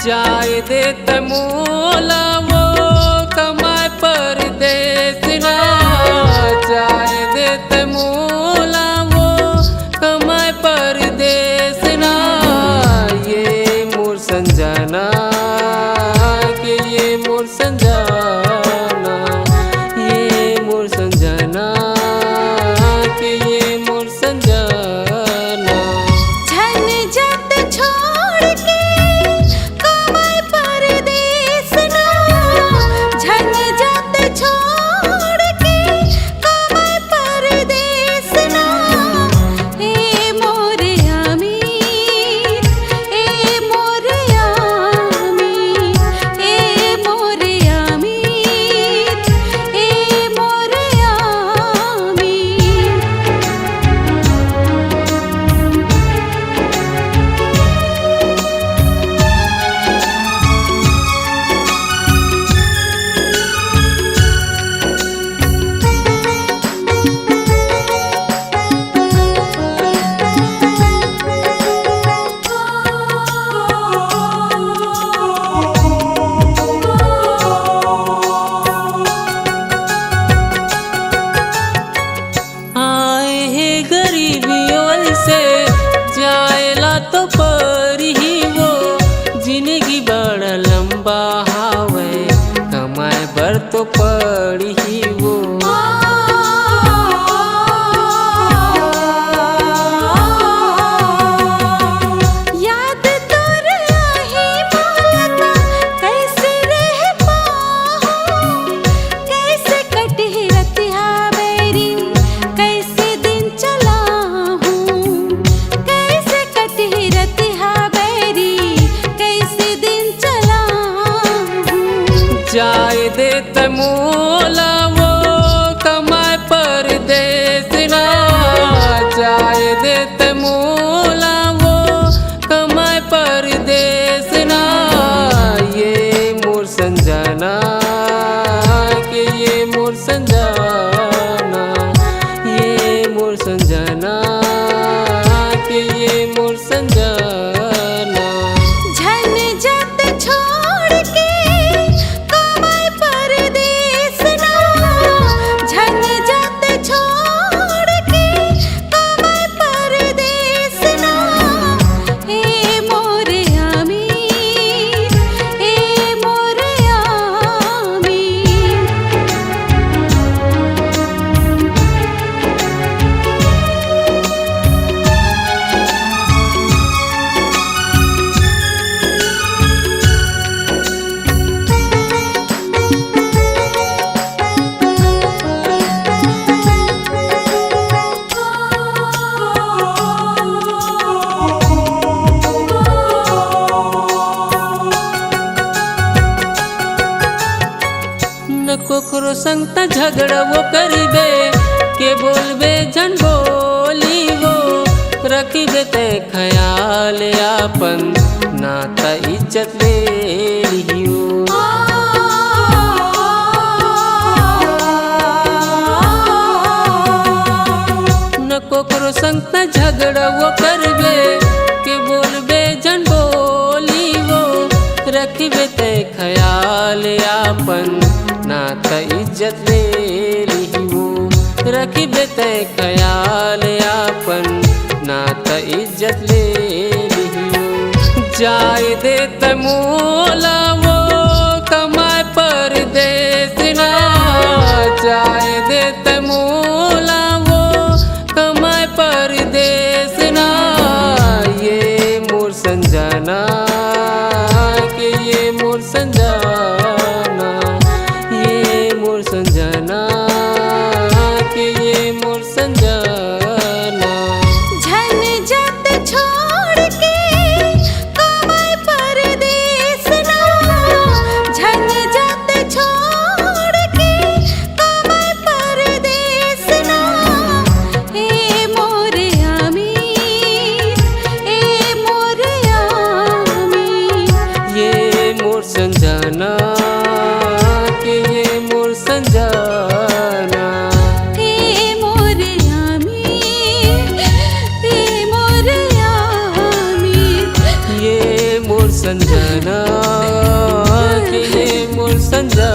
जाय देत मोला वो कमाए परदेस ना, जाय देत मोला वो कमाए परदेस ना। ये मोर संजना के ये मोर संजना, ये मोर संजना के ये मोर संजना। तो पर ही वो जिंदगी बड़ा लंबा हावे, कमाए बर तो पड़ ही वो। याद तो रही बोलता कैसे रह पाऊं, कैसे कटे रतिया मेरी, कैसे दिन चला हूँ, कैसे कटे रतिया मेरी, कैसे दिन चला हूँ। जाय देत मोला वो कमाए परदेस ना, जाय देत मोला वो कमाए परदेस ना। ये मोर संजना के ये मोर संजना, ये मोर संजना के ये मोर संजना। झंझट छोड़ के कमाए परदेस ना, झंझट छोड़ के कमाए परदेस ना। ए मोर अमीर, ए मोर अमीर। न कोकरो संग त झगड़ा वो करीबे, के बोलबे जन बोली वो। रखिबे ते ख्याल आपन, ना त इज्जत ले लियो। न कोकरो संग त झगड़ा वो करबे, के बोलबे जन बोली वो। रखिबे ते ख्याल आपन, ना त इज्जत ले लियो। रखिबे ते ख्याल आपन, ना त इज्जत ले लियो। जाय देत मोला वो कमाए परदेस ना, जाय देत मोला वो कमाए परदेस ना। ये मोर संजना के ये मोर संजना, ये मोर संजना के ये मोर संजना। झंझट छोड़ के कमाए परदेस ना, संजा